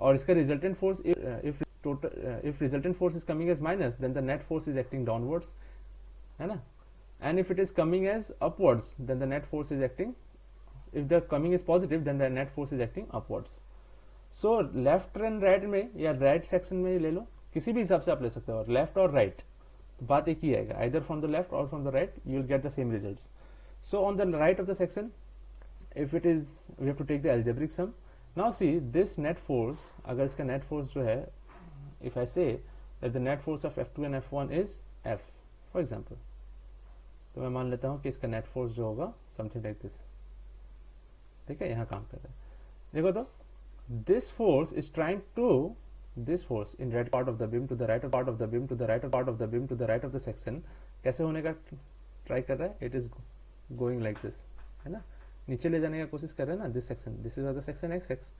और इसका resultant force if resultant force is coming as minus, then the net force is acting downwards, है ना. And if it is coming as upwards, then the net force is acting, if the coming is positive, then the net force is acting upwards. So left and right में या right section में ले लो, किसी भी हिसाब से आप ले सकते हो, लेफ्ट और राइट, बात एक ही आएगा, either from the left or from the right you will get the same results. So on the right of the section, if it is, we have to take the algebraic sum. Now see this net force, अगर इसका net force जो है, if I say that the net force of F2 and F1 is F, for example, तो मैं मान लेता हूं कि इसका net force जो होगा something like this. ठीक है, यहां काम कर रहा है. देखो तो this force is trying to, this force in right part of the beam to the right part of the beam to the right part of the beam to the right of the section कैसे होने का try कर रहा है. It is going like this, है ना, नीचे ले जाने का कोशिश कर रहे हैं ना. this section, this is the section XX,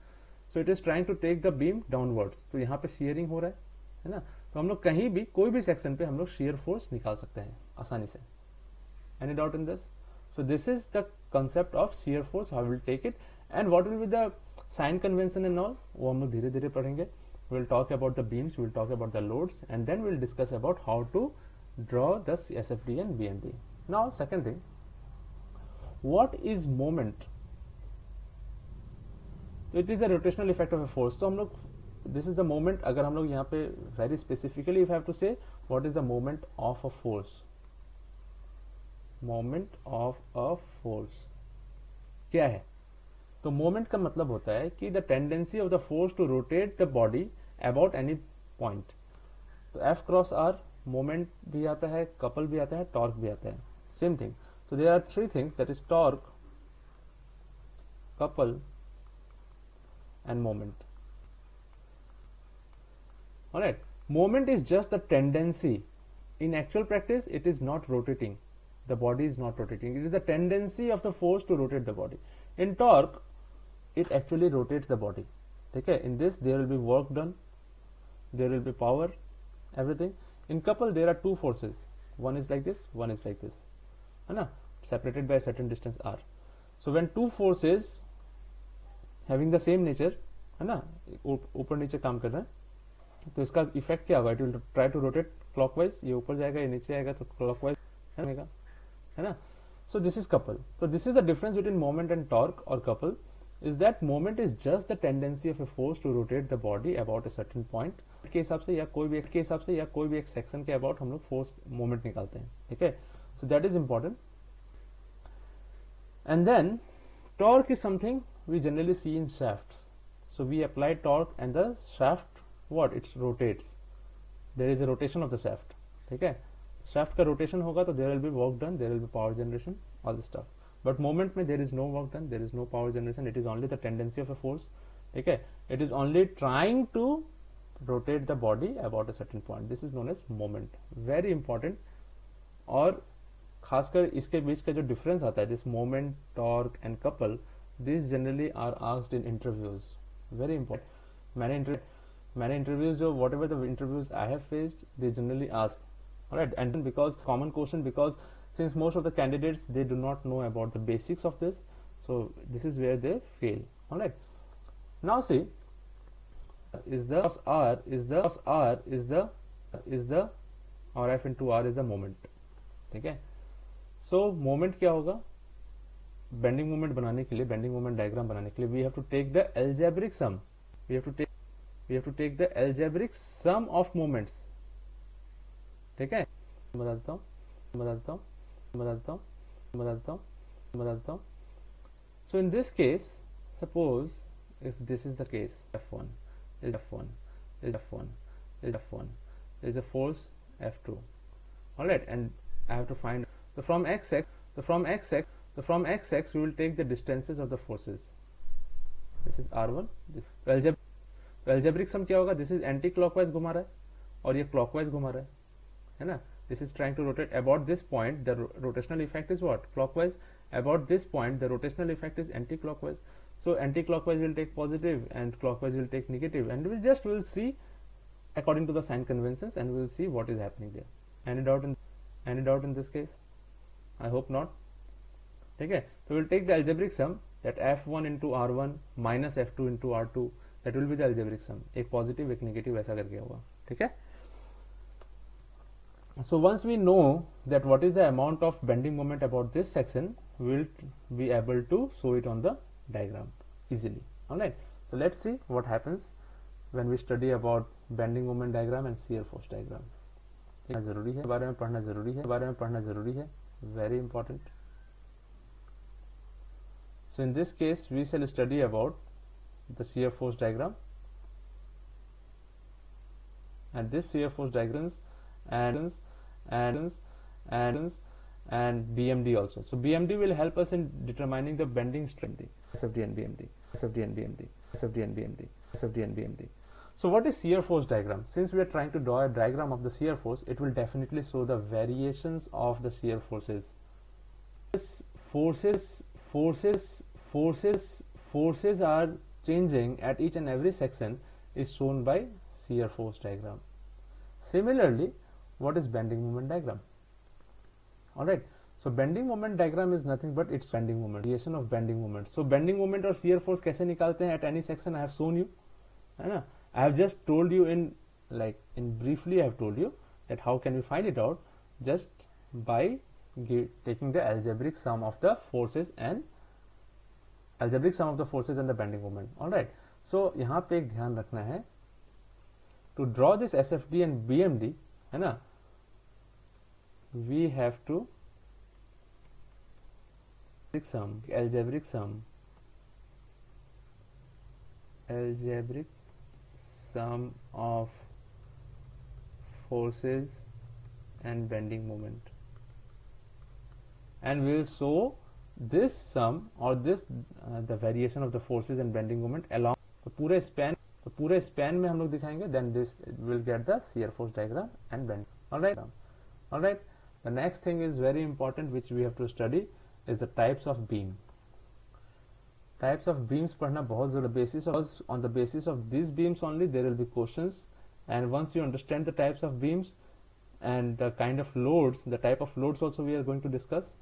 so it is trying to take the beam downwards. तो यहाँ पे shearing हो रहा है ना. तो हम लोग कहीं भी कोई भी सेक्शन पे हम लोग shear force निकाल सकते हैं आसानी से. Any doubt in this? So this is the concept of shear force, how we will take it, and what will be the sign convention and all, वो हम लोग धीरे धीरे पढ़ेंगे. We will talk about the beams, we will talk about the loads, and then we will discuss about how to draw the SFD and BMD. Now second thing, what is moment? It is a rotational effect of a force. तो हम लोग, this is the moment, अगर हम लोग यहाँ पे very specifically if I have to say what is the moment of a force, moment of a force क्या है? तो moment का मतलब होता है कि the tendency of the force to rotate the body about any point. तो F cross R moment भी आता है, couple भी आता है, torque भी आता है, same thing. So there are three things, that is torque, couple and moment. Alright, moment is just the tendency. In actual practice it is not rotating, the body is not rotating, it is the tendency of the force to rotate the body. In torque it actually rotates the body. Okay, in this there will be work done, there will be power, everything. In couple there are two forces, one is like this, one is like this, है ना, separated by a certain distance r. So when two forces having the same nature, है ना, ऊपर नीचे काम कर रहे हैं, तो इसका इफेक्ट क्या होगा? It will try to rotate clockwise, ये ऊपर जाएगा, ये नीचे आएगा, तो क्लॉकवाइज है ना. So this is couple. So this is the difference between moment and torque और couple, is that moment is just the tendency of a force to rotate the body about a certain point. के हिसाब से या कोई भी एक section के about हम लोग फोर्स मोमेंट निकालते हैं. ठीक है, so that is important. And then torque is something we generally see in shafts. So we apply torque and the shaft, what, it rotates, there is a rotation of the shaft. ठीक है, shaft का rotation होगा तो there will be work done, there will be power generation, all this stuff. But moment में there is no work done, there is no power generation, it is only the tendency of a force. ठीक है, it is only trying to rotate the body about a certain point. This is known as moment. Very important. और खासकर इसके बीच का जो difference आता है, this moment, torque and couple, this generally are asked in interviews. Very important. मैंने interviews जो whatever the interviews I have faced, they generally ask. Alright, and because common question, because since most of the candidates they do not know about the basics of this, so this is where they fail. All right, now see, is the or F into R is the moment. ठीक है, so moment क्या होगा? Bending moment बनाने के लिए, bending moment diagram बनाने के लिए, we have to take the algebraic sum. We have to take the algebraic sum of moments. ठीक है, बता देता हूँ. So in this case, suppose if this is the case, F1 is a force F2. All right, and I have to find, so from xx we will take the distances of the forces. This is R1. This algebraic sum क्या होगा? This is anti clockwise घुमा रहा है और ये clockwise घुमा रहा है ना. This is trying to rotate about this point, the rotational effect is what? Clockwise. About this point the rotational effect is anti-clockwise. So anti-clockwise will take positive and clockwise will take negative, and we will see according to the sign conventions, and we will see what is happening there. Any doubt in this case? I hope not. Okay, so we will take the algebraic sum, that F1 into R1 minus F2 into R2 that will be the algebraic sum, एक positive एक negative ऐसा करके होगा, ठीक है. So once we know that what is the amount of bending moment about this section, we will be able to show it on the diagram easily. Alright, so let's see what happens when we study about bending moment diagram and shear force diagram. जरूरी है, बारे में पढ़ना जरूरी है, बारे में पढ़ना जरूरी है, very important. So in this case we shall study about the shear force diagram, and this shear force diagrams and BMD also. So BMD will help us in determining the bending strength, SFD and BMD, SFD and BMD, SFD and BMD, SFD and BMD. So what is shear force diagram? Since we are trying to draw a diagram of the shear force, it will definitely show the variations of the shear forces. Forces are changing at each and every section is shown by shear force diagram. Similarly, what is bending moment diagram? Alright, so bending moment diagram is nothing but its bending moment, variation of bending moment. So bending moment और shear force कैसे निकालते हैं at any section? I have shown you, है ना? I have just told you in briefly I have told you that how can we find it out, just by taking the algebraic sum of the forces and the bending moment. Alright, so यहाँ पे एक ध्यान रखना है, to draw this SFD and BMD, है ना, we have to algebraic sum of forces and bending moment, and we will show this sum or this the variation of the forces and bending moment along the पूरे span में हम लोग दिखाएंगे, then this will get the shear force diagram and bend. Alright, the next thing is very important which we have to study is the types of beam. Types of beams पढ़ना बहुत ज़रूरी, on the basis of these beams only there will be questions, and once you understand the types of beams and the kind of loads, the type of loads also we are going to discuss,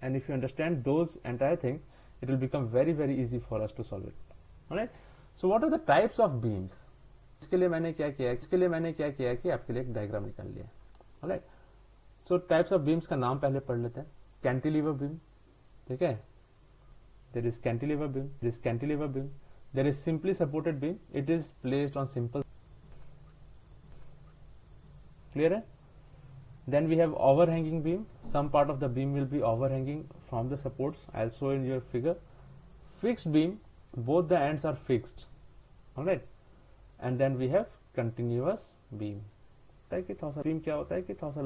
and if you understand those entire things, it will become very easy for us to solve it. Alright, so what are the types of beams? इसके लिए मैंने क्या किया कि आपके लिए एक diagram निकाल लिया. Alright, so types of beams का नाम पहले पढ़ लेते हैं. कैंटिलीवर बीम, ठीक है, there is cantilever beam, there is simply supported beam, it is placed on simple, clear है. Then we have overhanging beam, some part of the beam will be overhanging from the supports, I'll show in your figure. Fixed beam, both the ends are fixed, alright. And then we have continuous beam, कि थोड़ा सा beam क्या होता है कि थोड़ा सा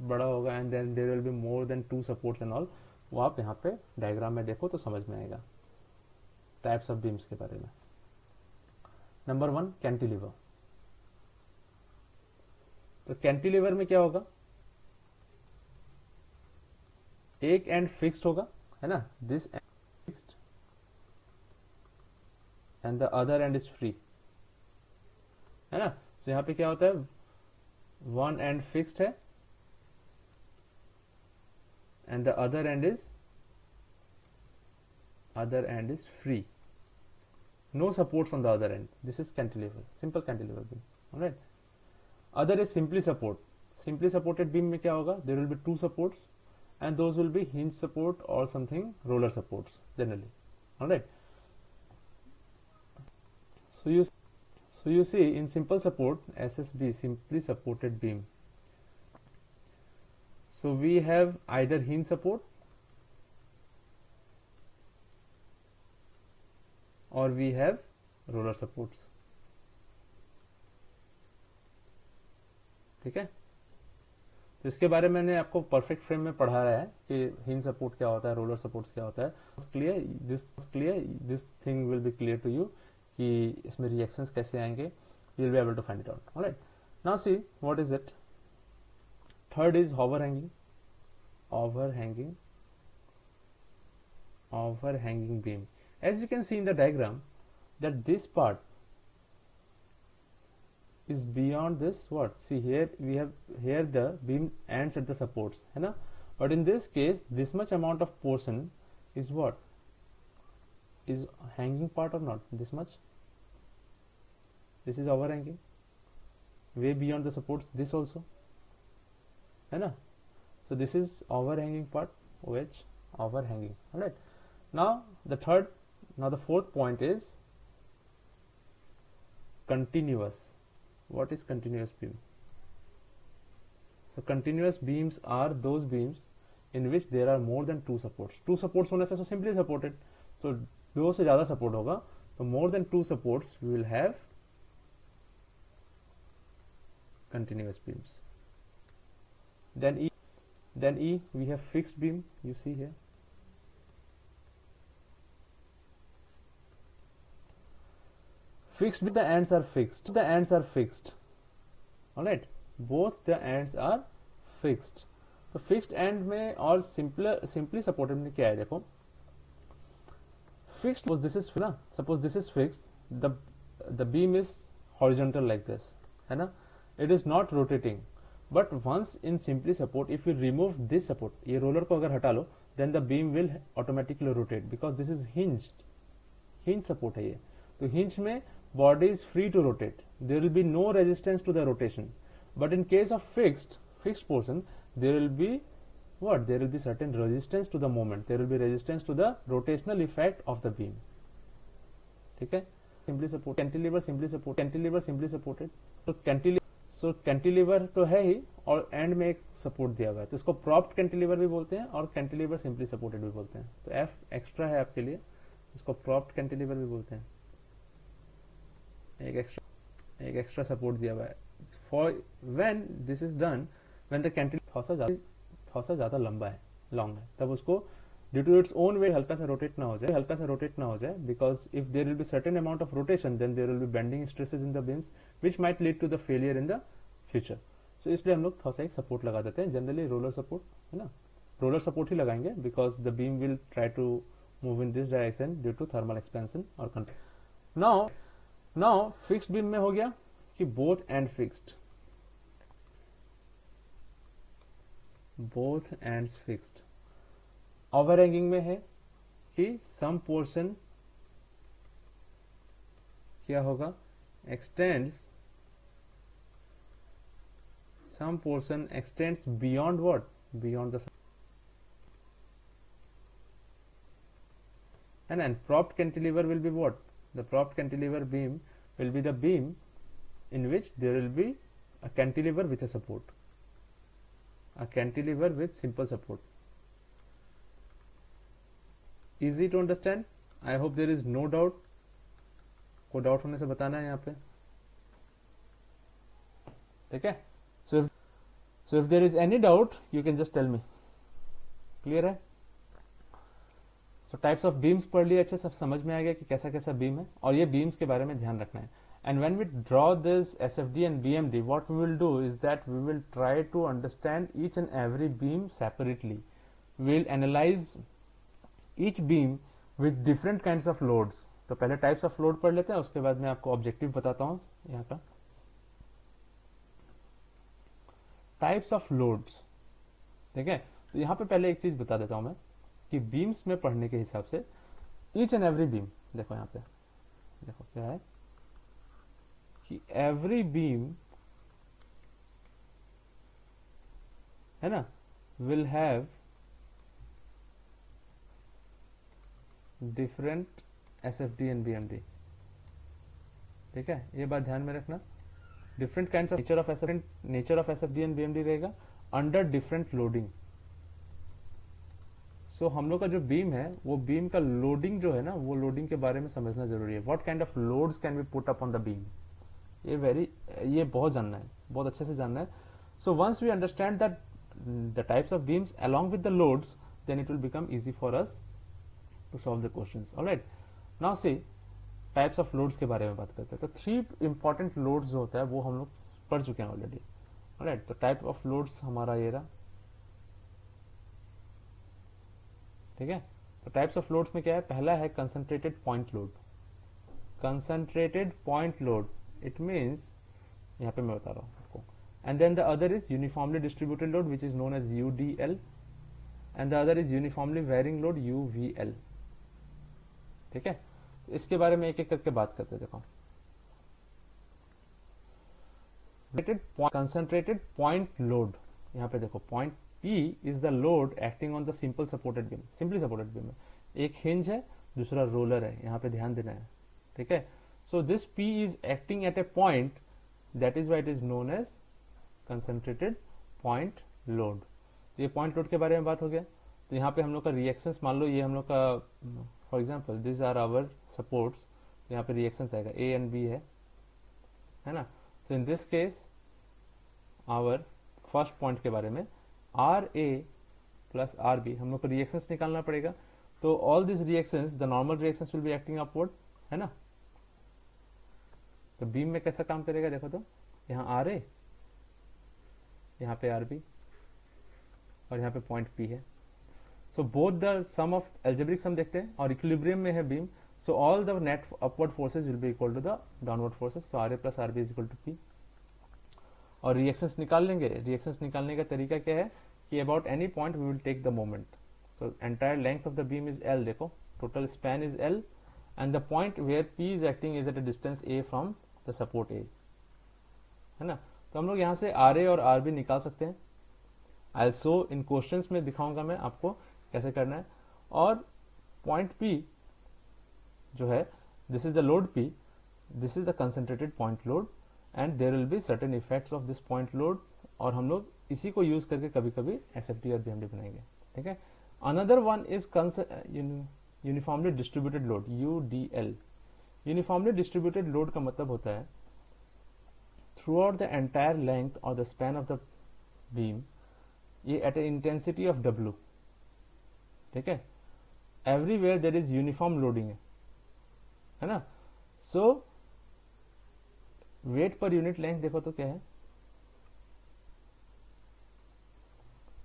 बड़ा होगा, and then there will be more than 2 supports and all. वो आप यहाँ पे डायग्राम में देखो तो समझ में आएगा टाइप्स ऑफ बीम्स के बारे में. Number 1 cantilever. तो कैंटिलीवर में क्या होगा, एक एंड फिक्स्ड होगा, है ना, this and fixed and the other and is free, है ना. तो यहाँ पे क्या होता है, वन एंड फिक्स्ड है and the other end is free, no supports on the other end. This is cantilever, simple cantilever beam. Alright, other is simply supported beam में क्या होगा, there will be 2 supports and those will be hinge support or something roller supports generally. Alright, so you see in simple support, SSB, simply supported beam, so we have either hinge support or we have roller supports, ठीक है. तो इसके बारे में मैंने आपको perfect frame में पढ़ाया है कि हिंज सपोर्ट क्या होता है, रोलर सपोर्ट्स क्या होता है. This thing will be clear to you कि इसमें रिएक्शंस कैसे आएंगे, you will be able to find it out. Alright, now see what is it. Third is overhanging beam. As you can see in the diagram that this part is beyond this, what, see here we have, here the beam ends at the supports, है ना, but in this case this much amount of portion is what, is hanging part or not, this much, this is overhanging, way beyond the supports this also, है ना. So this is overhanging part, wedge overhanging. All right. Now the fourth point is continuous. What is continuous beam? So continuous beams are those beams in which there are more than two supports. Two supports होने से so simply supported. So दो से ज़्यादा support होगा, तो more than two supports we will have continuous beams. Then E we have fixed beam. You see here. Fixed, the ends are fixed. The ends are fixed. All right. Both the ends are fixed. तो fixed end में और simply supported में क्या है, देखो fixed, suppose this is ना, suppose this is fixed, the beam is horizontal like this, है ना, it is not rotating, but once in simply support if you remove this support, ये रोलर को अगर हटा लो, then the beam will automatically rotate because this is hinge support है ये. तो हिंज में body is free to rotate, there will be no resistance to the rotation. But in case of fixed portion, there will be what? There will be certain resistance to the moment. There will be resistance to the rotational effect of the beam. ठीक है? Simply support. Cantilever simply support. Cantilever simply supported. So cantilever तो है ही और and में एक support दिया हुआ है, तो इसको प्रॉप्ड कैंटिलीवर भी बोलते हैं और कैंटिलीवर सिंपली सपोर्टेड भी बोलते हैं. तो F एक्स्ट्रा है आपके लिए, इसको प्रॉप्ड कैंटिलीवर भी बोलते हैं. एक एक्स्ट्रा सपोर्ट दिया हुआ है. For when this is done, when the cantilever थोड़ा सा ज्यादा लंबा है, लॉन्ग है, तब उसको due to its own weight हल्का सा रोटेट ना हो जाए, because if there will be certain amount of rotation then there will be bending stresses in the beams which might lead to the failure in the future. So इसलिए हम लोग थोड़ा सा एक सपोर्ट लगा देते हैं, जनरली रोलर सपोर्ट, है ना, रोलर सपोर्ट ही लगाएंगे because the beam will try to move in this direction due to thermal expansion और कंट्रोल. नाउ फिक्स्ड बीम में हो गया कि both end fixed, both ends fixed. Overhanging में है कि सम पोर्शन क्या होगा, extends, some portion extends beyond what, beyond the, and propped cantilever will be what, the propped cantilever beam will be the beam in which there will be a cantilever with a support, a cantilever with simple support. Easy to understand? I hope there is no doubt. कोई doubt होने से बताना है यहाँ पे, ठीक है. So if there is any doubt you can just tell me. Clear है? So types of beams पढ़ लिए, अच्छे सब समझ में आ गया कि कैसा कैसा बीम है, और ये बीम्स के बारे में ध्यान रखना है. And when we draw this SFD and BMD, what we will do is that we will try to understand each and every beam separately. We will analyze each beam with different kinds of loads. तो पहले types of load पढ़ लेते हैं, उसके बाद मैं आपको objective बताता हूँ यहाँ का. Types of loads, ठीक है. तो यहाँ पे पहले एक चीज बता देता हूँ मैं कि बीम्स में पढ़ने के हिसाब से ईच एंड एवरी बीम, देखो यहाँ पे, देखो क्या है कि एवरी बीम, है ना, will have different SFD and BMD. ठीक है, ये बात ध्यान में रखना. Different kinds of nature of SFD and BMD रहेगा अंडर डिफरेंट लोडिंग. सो हम लोग का जो बीम है वो बीम का लोडिंग जो है ना, वो लोडिंग के बारे में समझना जरूरी है. What kind of loads can be put up on the beam, ये बहुत जानना है, बहुत अच्छे से जानना है. So once we understand that the types of beams along with the loads, then it will become easy for us to solve the questions. Alright, now see types of loads के बारे में बात करते हैं. तो 3 इंपॉर्टेंट लोड्स जो होता है वो हम लोग पढ़ चुके हैं ऑलरेडी. ऑलराइट, तो टाइप ऑफ लोड्स हमारा ये रहा. ठीक है, तो टाइप्स ऑफ लोड्स में क्या है, पहला है concentrated point load. Concentrated point load, it means, यहाँ पे मैं बता रहा हूँ आपको. And then the other is uniformly distributed load which is known as UDL, and the other is uniformly varying load UVL. ठीक है, इसके बारे में एक एक करके बात करते हैं. देखो, कंसंट्रेटेड पॉइंट लोड, यहाँ पे देखो point P is the load acting on the simple supported beam, simply supported beam है, एक हिंज है दूसरा रोलर है, यहाँ पे ध्यान देना है, ठीक है। So this P is acting at a point, that is why it is known as concentrated point load. ये पॉइंट लोड के बारे में बात हो गया। तो यहाँ पे हम लोग का रिएक्शंस, मान लो ये हम लोग का for example this are our supports, यहाँ पे रिएक्शंस आएगा A एंड B है ना। तो in this case our first point के बारे में RA प्लस RB हम लोग को रिएक्शंस निकालना पड़ेगा। तो all this reactions, the normal reactions will be acting upward, है ना। तो बीम में कैसा काम करेगा देखो, तो यहाँ RA, यहाँ पे RB और यहाँ पे पॉइंट P है। So both the sum of algebraic sum देखते हैं और इक्विलिब्रियम में है beam, so all the net upward forces will be equal to the downward forces. So RA plus RB is equal to P। और reactions निकाल लेंगे। Reactions निकालने का तरीका क्या है कि about any point we will take the moment. तो entire length of the beam is L, देखो total span is L and the point where P is acting is at a distance A from the support A, है ना। तो हम लोग यहाँ से RA और RB निकाल सकते हैं। आई सो इन क्वेश्चंस में दिखाऊंगा मैं आपको कैसे करना है। और पॉइंट P जो है, this is the load P, this is the concentrated point load and there will be certain effects of this point load, और हम लोग इसी को यूज करके कभी कभी SFD और BMD बनाएंगे, ठीक है। Another one is uniformly distributed load, UDL। Uniformly distributed load का मतलब होता है throughout the entire length और the span of the beam, ये at a intensity of W, ठीक है। Everywhere there is uniform loading है ना। So weight per unit length देखो तो क्या है,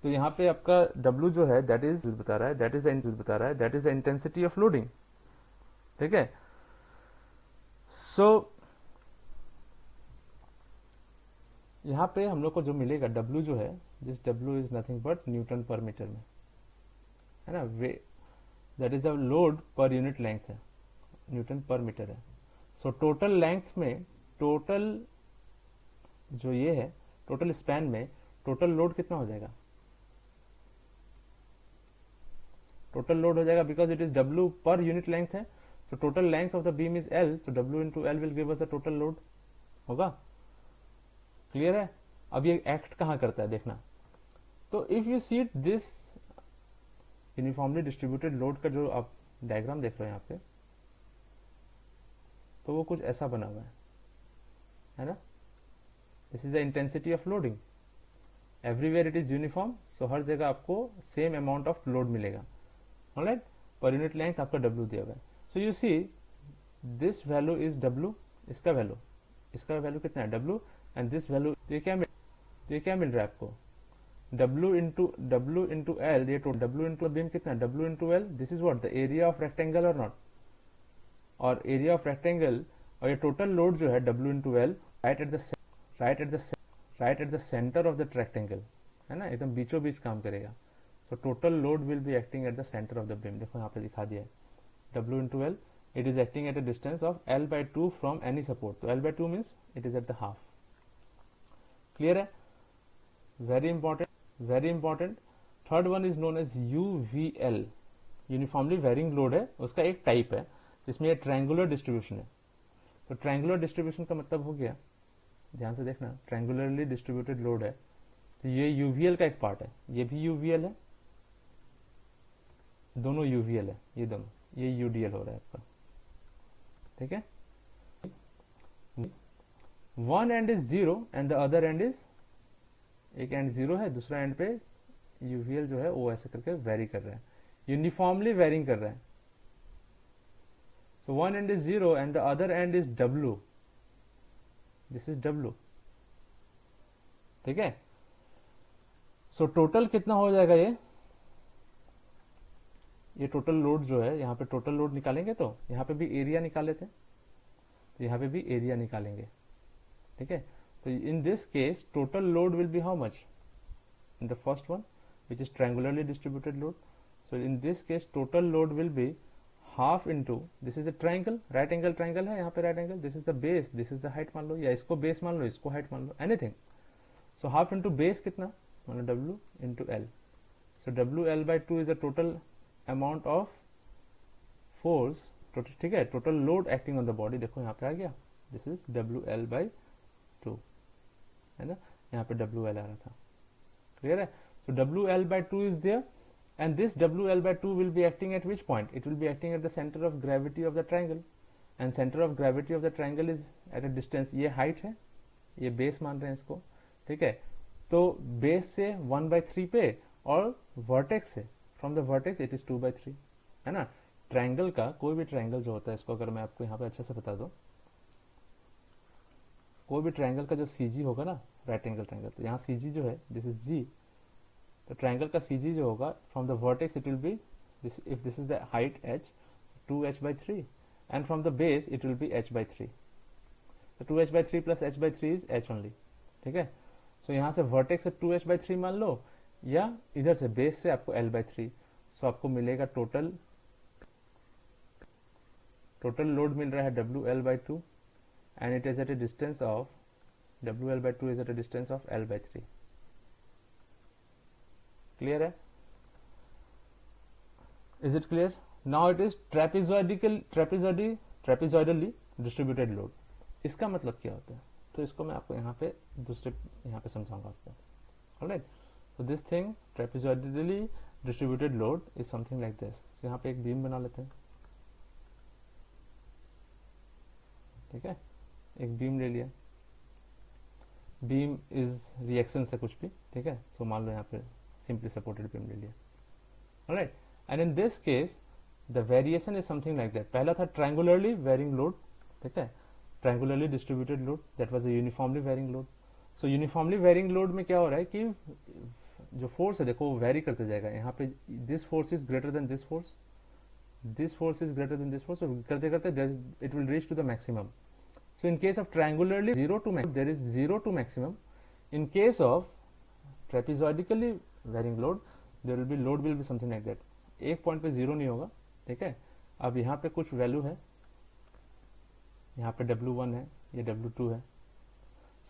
तो यहाँ पे आपका W जो है दैट इज बता रहा है, that is the intensity of loading, ठीक है। सो यहाँ पे हम लोग को जो मिलेगा W जो है, this W is nothing but newton per metre में, है ना। That is the load per unit length है, न्यूटन पर मीटर है। सो टोटल लेंथ में, टोटल जो ये है, टोटल स्पैन में टोटल लोड कितना हो जाएगा, टोटल लोड हो जाएगा because it is W per unit length है। So total length of the beam is L, so W into L will give us the total load, होगा। Clear है। अब ये एक्ट कहां करता है देखना। तो if you see this uniformly distributed load का जो आप डायग्राम देख रहे हो यहाँ पे, तो वो कुछ ऐसा बना हुआ है ना। This is the intensity of loading, everywhere it is uniform, so हर जगह आपको सेम अमाउंट ऑफ लोड मिलेगा, ऑलराइट। पर यूनिट लेंथ आपका W दिया हुआ है। So you see this value is W, इसका वैल्यू कितना है W, एंड दिस वैल्यू, तो ये क्या मिल रहा है आपको, W इंटू L, ये टोटल W इंटू बीम कितना है, W into L, this is what the area of rectangle और नॉट, और एरिया ऑफ रेक्टेंगल और ये टोटल लोड जो है W into L right at the centre of the rectangle, है ना, एकदम बीचों बीच काम करेगा। सो total load will be acting at the centre of the beam, देखो यहाँ पे दिखा दिया है, W into L, it is acting at a distance of L/2 from any support. तो L/2 means it is at the half. Clear है, very important. Third one is known as UVL, uniformly varying load है, उसका एक type है जिसमें ये triangular distribution है। तो ट्रायंगुलर डिस्ट्रीब्यूशन का मतलब हो गया, ध्यान से देखना, ट्रायंगुलरली डिस्ट्रीब्यूटेड लोड है, तो ये UVL का एक पार्ट है, ये भी UVL है, दोनों UVL है, ये दोनों, ये UDL हो रहा है आपका, ठीक है। One and is 0 and the other and is, एक एंड 0 है, दूसरा एंड पे UVL जो है वो ऐसे करके वेरी कर रहा है, यूनिफॉर्मली वेरिंग कर रहा है। So one end is 0 and the other end is W. This is W. ठीक है। So total कितना हो जाएगा ये टोटल लोड जो है, यहाँ पे टोटल लोड निकालेंगे तो यहाँ पे भी एरिया निकाल लेते हैं, तो यहाँ पे भी एरिया निकालेंगे, ठीक है। तो in this case total load will be how much, in the first one which is triangularly distributed load. So in this case total load will be half into this is a triangle, right angle triangle है यहाँ पे, right angle, this is the base, this is the height मान लो, या इसको base मान लो, इसको height मान लो, anything. So half into base कितना, मान लो W into L. So W L by two is the total amount of force, ठीक है, total load acting on the body. देखो यहाँ पे आ गया, this is W L by two, है ना, यहाँ पे डब्ल्यू एल आ रहा था. क्लियर है. So W L by two is there, and this WL by 2 will be acting at which point? It will be acting at the center of gravity of the triangle, and center of gravity of the triangle is at a distance. ये height है, ये base मान रहे हैं इसको, ठीक है. तो base से 1/3 पे, और vertex से, from the vertex it is 2/3, है ना. ट्राइंगल का कोई भी ट्राइंगल जो होता है, इसको अगर मैं आपको यहाँ पे अच्छे से बता दूं, कोई भी ट्राइंगल का जो CG होगा ना, राइट एंगल ट्राइंगल, तो यहाँ CG जो है, दिस इज G. तो ट्राइंगल का CG जो होगा, from the vertex it will B this, if this is the height h, 2h/3, and from the base it will B h/3. तो 2h/3 plus h/3 is h only, ठीक है. सो यहाँ से vertex से 2h/3 मान लो, या इधर से बेस से आपको l/3. सो आपको मिलेगा टोटल लोड मिल रहा है WL/2, and it is at a distance of WL/2 is at a distance of l/3. Clear है? Is it clear? Now it is trapezoidally distributed load. इसका मतलब क्या होता है, तो इसको मैं आपको यहाँ पे यहाँ पे समझाऊंगा आपको. Alright? So this thing trapezoidally distributed load is something like this. So यहाँ पे एक बीम बना लेते हैं, ठीक है. एक बीम ले लिया, बीम इज रिएक्शन से कुछ भी, ठीक है. सो मान लो यहाँ पे simply supported beam ले लिया. Alright, and in this case the variation is something like that. पहला था triangularly varying load, ठीक है, triangularly distributed load, that was a uniformly varying load. So uniformly varying load में क्या हो रहा है कि जो फोर्स है देखो वो वेरी करते जाएगा. यहाँ पे this force is greater than this force, this force is greater than this force, so करते करते it will reach to the maximum. So in case of triangularly 0 to maximum, there is 0 to maximum. In case of trapezoidically varying load, there will be load will be something like that. एक point पे zero नहीं होगा, ठीक है. अब यहाँ पे कुछ वैल्यू है, यहाँ पे W1 है, ये W2 है,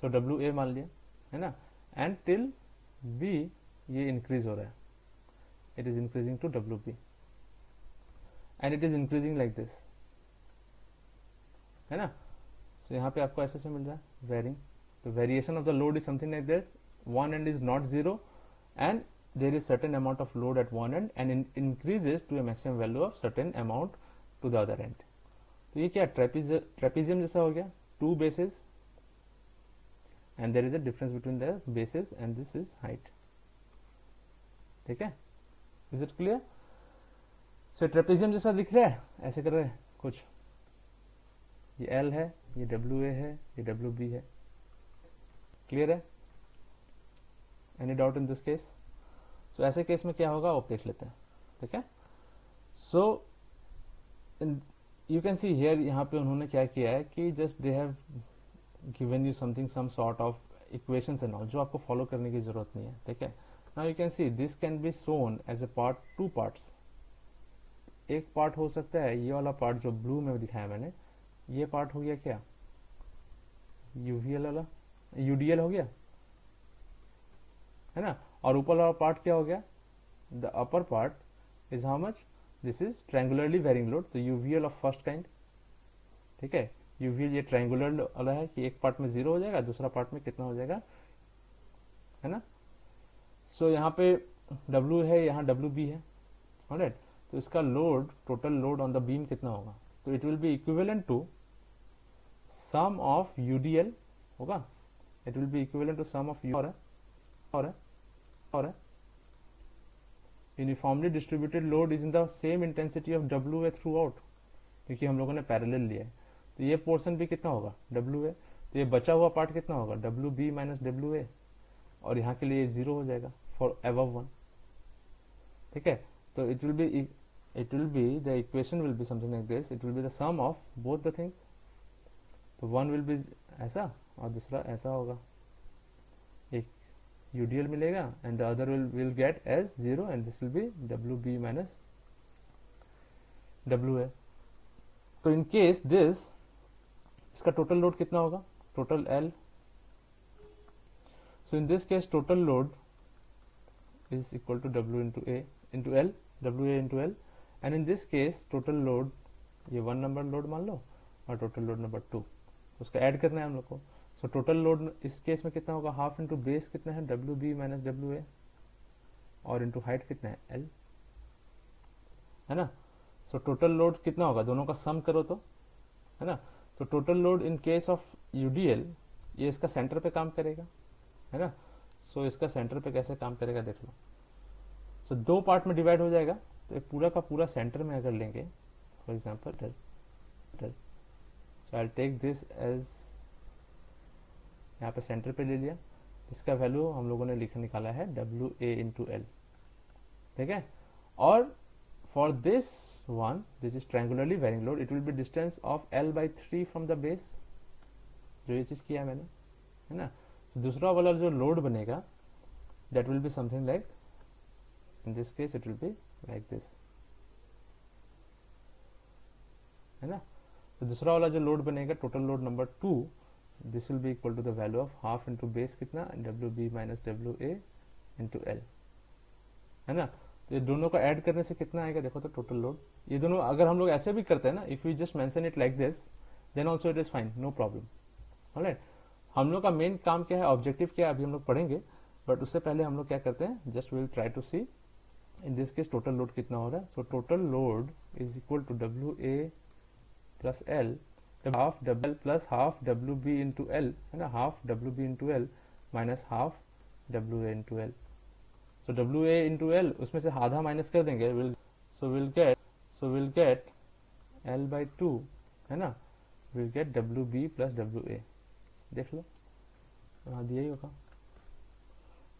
सो WA मान लिया, है ना. एंड टिल B ये इंक्रीज हो रहा है, it is increasing to WB, and it is increasing like this, है ना. सो यहाँ पे आपको ऐसे मिल रहा है वेरिंग. तो variation of the load is something like that. one end is not zero, and there is certain amount of load at one end, and increases to a maximum value of certain amount to the other end. तो ये क्या trapezium जैसा हो गया, two bases and there is a difference between the bases and this is height. ठीक है, is it clear? So trapezium जैसा दिख रहा है, ऐसे कर रहे हैं कुछ, ये L है, ये WA है, ये WB है. क्लियर है? Any doubt in this case? So ऐसे केस में क्या होगा वो देख लेते हैं, ठीक है. So you can see here, यहाँ पे उन्होंने क्या किया है कि just they have given you something, some sort of equations and all, जो आपको फॉलो करने की जरूरत नहीं है, ठीक है. Now you can see this can be shown as a part, two parts. एक पार्ट हो सकता है ये वाला पार्ट जो ब्लू में दिखाया मैंने, ये पार्ट हो गया क्या, यूवीएल वाला, यूडीएल हो गया, है ना. और ऊपर वाला पार्ट क्या हो गया, the upper part is how much, this is triangularly varying load, तो यूवीएल ऑफ फर्स्ट काइंड, ठीक है. यूवीएल ये ट्रायंगुलर वाला है कि एक पार्ट में जीरो हो जाएगा, दूसरा पार्ट में कितना हो जाएगा, है ना. सो यहाँ पे W है, यहाँ WB है, ऑलराइट. तो इसका load, total load on the beam कितना होगा, तो it will be equivalent to sum of UDL होगा, it will be equivalent to sum of और uniformly distributed load is in the same intensity of WA throughout, क्योंकि हम लोगों ने parallel लिया है. तो ये पोर्शन भी कितना होगा, WA. तो ये बचा हुआ पार्ट कितना होगा, WB माइनस WA, और यहाँ के लिए जीरो हो जाएगा फॉर अबव वन, ठीक है. तो it will be the equation will be something like this, it will be the sum of both the things. तो वन विल बी ऐसा और दूसरा ऐसा होगा, एक UDL मिलेगा and the other will get as zero, and this will be WB minus W A. तो in case this, इसका टोटल लोड कितना होगा, total L. So in this case total load is equal to W into A into L, WA into L, and in this case total load, ये 1 number load मान लो और total load number 2, उसका add करना है हम लोग को। सो total load इस केस में कितना होगा, हाफ इंटू बेस कितना है WB माइनस WA और इंटू हाइट कितना है L, है ना। सो टोटल लोड कितना होगा, दोनों का सम करो तो, है ना। तो total load in case of UDL ये इसका सेंटर पे काम करेगा, है ना। सो इसका सेंटर पे कैसे काम करेगा देख लो। सो दो पार्ट में डिवाइड हो जाएगा, तो एक पूरा का पूरा सेंटर में अगर लेंगे, for example so I take this as, यहाँ पे सेंटर पे ले लिया, इसका वैल्यू हम लोगों ने निकाला है WA इंटू एल, ठीक है। और for this one, this is triangularly varying load, it will be distance of L/3 from the base, जो ये चीज किया है मैंने, है ना। तो दूसरा वाला जो लोड बनेगा that will be something like, in this case it will be like this, है ना। तो दूसरा वाला जो लोड बनेगा total load number 2, this will be equal to the value of half into base कितना WB minus WA into L, है ना। तो ये दोनों को ऐड करने से कितना आएगा देखो, तो टोटल लोड, ये दोनों अगर हम लोग ऐसे भी करते हैं ना, if you just mention it like this then also it is fine, no problem, alright. हम लोग का मेन काम क्या है, ऑब्जेक्टिव क्या है, अभी हम लोग पढ़ेंगे, बट उससे पहले हम लोग क्या करते हैं, just will try to see in this case total load कितना हो रहा है। So total load is equal to WA plus L, half double plus half WB into L, है ना, half WB into L minus half WA into L. So WA into L, उसमें से आधा minus कर देंगे, विल गेट L/2, है ना, will get WB plus WA, देख लो हाँ दिया ही होगा,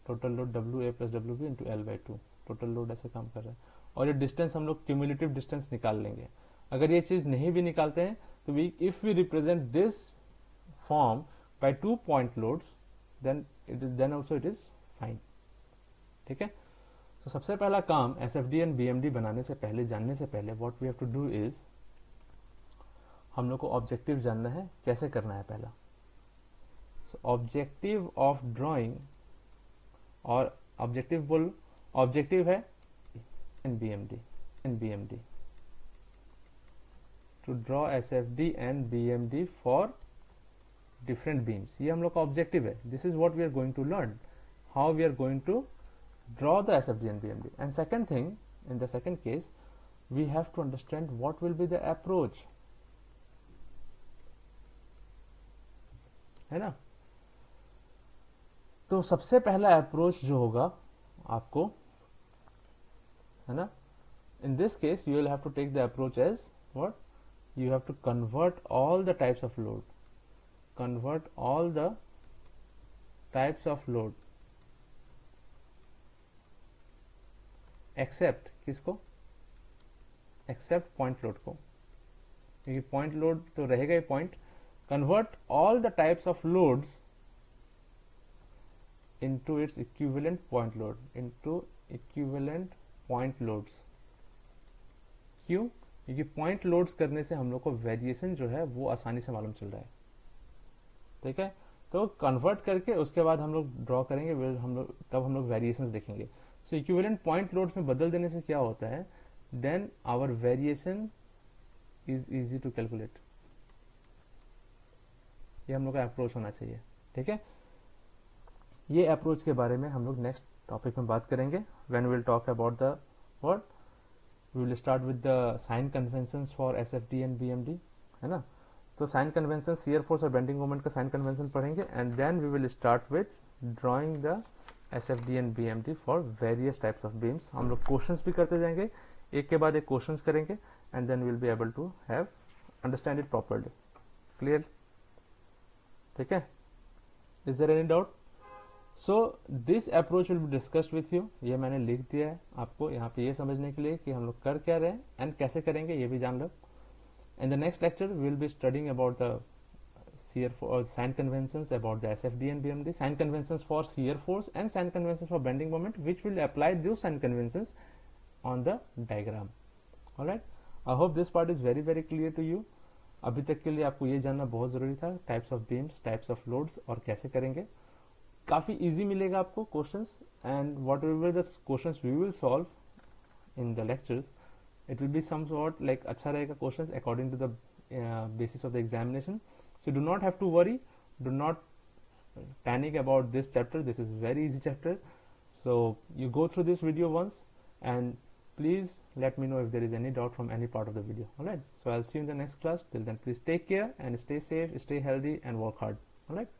total load WA plus WB into L/2, total load ऐसे काम कर रहा है। और ये डिस्टेंस हम लोग क्यूमुलेटिव डिस्टेंस निकाल लेंगे। अगर ये चीज नहीं भी निकालते हैं तो if we represent this form by 2 point loads then also it is fine, ठीक है। तो सबसे पहला काम SFD एंड BMD बनाने से पहले, जानने से पहले, what we have to do is, हम लोग को ऑब्जेक्टिव जानना है, कैसे करना है पहला। ऑब्जेक्टिव ऑफ ड्राइंग, और ऑब्जेक्टिव है in BMD to draw SFD and BMD for different beams, ये हम लोग का ऑब्जेक्टिव है। This is what we are going to learn, how we are going to draw the SFD and BMD. And second thing, in the second case, we have to understand what will be the approach, है ना। तो सबसे पहला approach जो होगा आपको, है ना, in this case you will have to take the approach as what, you have to convert all the types of load, except किसको, एक्सेप्ट पॉइंट लोड को, क्योंकि पॉइंट लोड तो रहेगा ही point. Convert all the types of loads into its equivalent point loads, क्यों, क्योंकि point loads करने से हम लोग को वेरिएशन जो है वो आसानी से मालूम चल रहा है, ठीक है। तो कन्वर्ट करके उसके बाद हम लोग ड्रॉ करेंगे, तब हम लोग वेरिएशंस देखेंगे। सो इक्विवेलेंट पॉइंट लोड्स में बदल देने से क्या होता है, then our variation is easy to calculate. ये हम लोग का अप्रोच होना चाहिए, ठीक है। ये अप्रोच के बारे में हम लोग नेक्स्ट टॉपिक में बात करेंगे, when we will talk about the what, we will start with the sign conventions for SFD and BMD, है ना। तो साइन कन्वेंशन, शियर फोर्स और बेंडिंग मोमेंट का साइन कन्वेंशन पढ़ेंगे, and then we will start with drawing the SFD and BMD for various types of beams. हम लोग questions भी करते जाएंगे, एक के बाद एक क्वेश्चंस करेंगे, and then will be able to have understand it properly, clear, ठीक है। Is there any doubt? So this approach will be discussed with you, ये मैंने लिख दिया है आपको यहाँ पे, ये समझने के लिए कि हम लोग कर क्या रहे हैं एंड कैसे करेंगे, ये भी जान लो। In the next lecture, we will be studying about the shear force, sign conventions about the SFD and BMD, sign conventions for shear force and sign conventions for bending moment, which will apply those sign conventions on the diagram. All right. I hope this part is very very clear to you. अभी तक के लिए आपको ये जानना बहुत ज़रूरी था, types of beams, types of loads और कैसे करेंगे. काफ़ी इजी मिलेगा आपको questions, and whatever the questions we will solve in the lectures, it will be some sort like अच्छा रहेगा questions according to the basis of the examination. So do not have to worry, do not panic about this chapter. This is very easy chapter. So you go through this video once and please let me know if there is any doubt from any part of the video. Alright, so I'll see you in the next class. Till then, please take care and stay safe, stay healthy and work hard. Alright.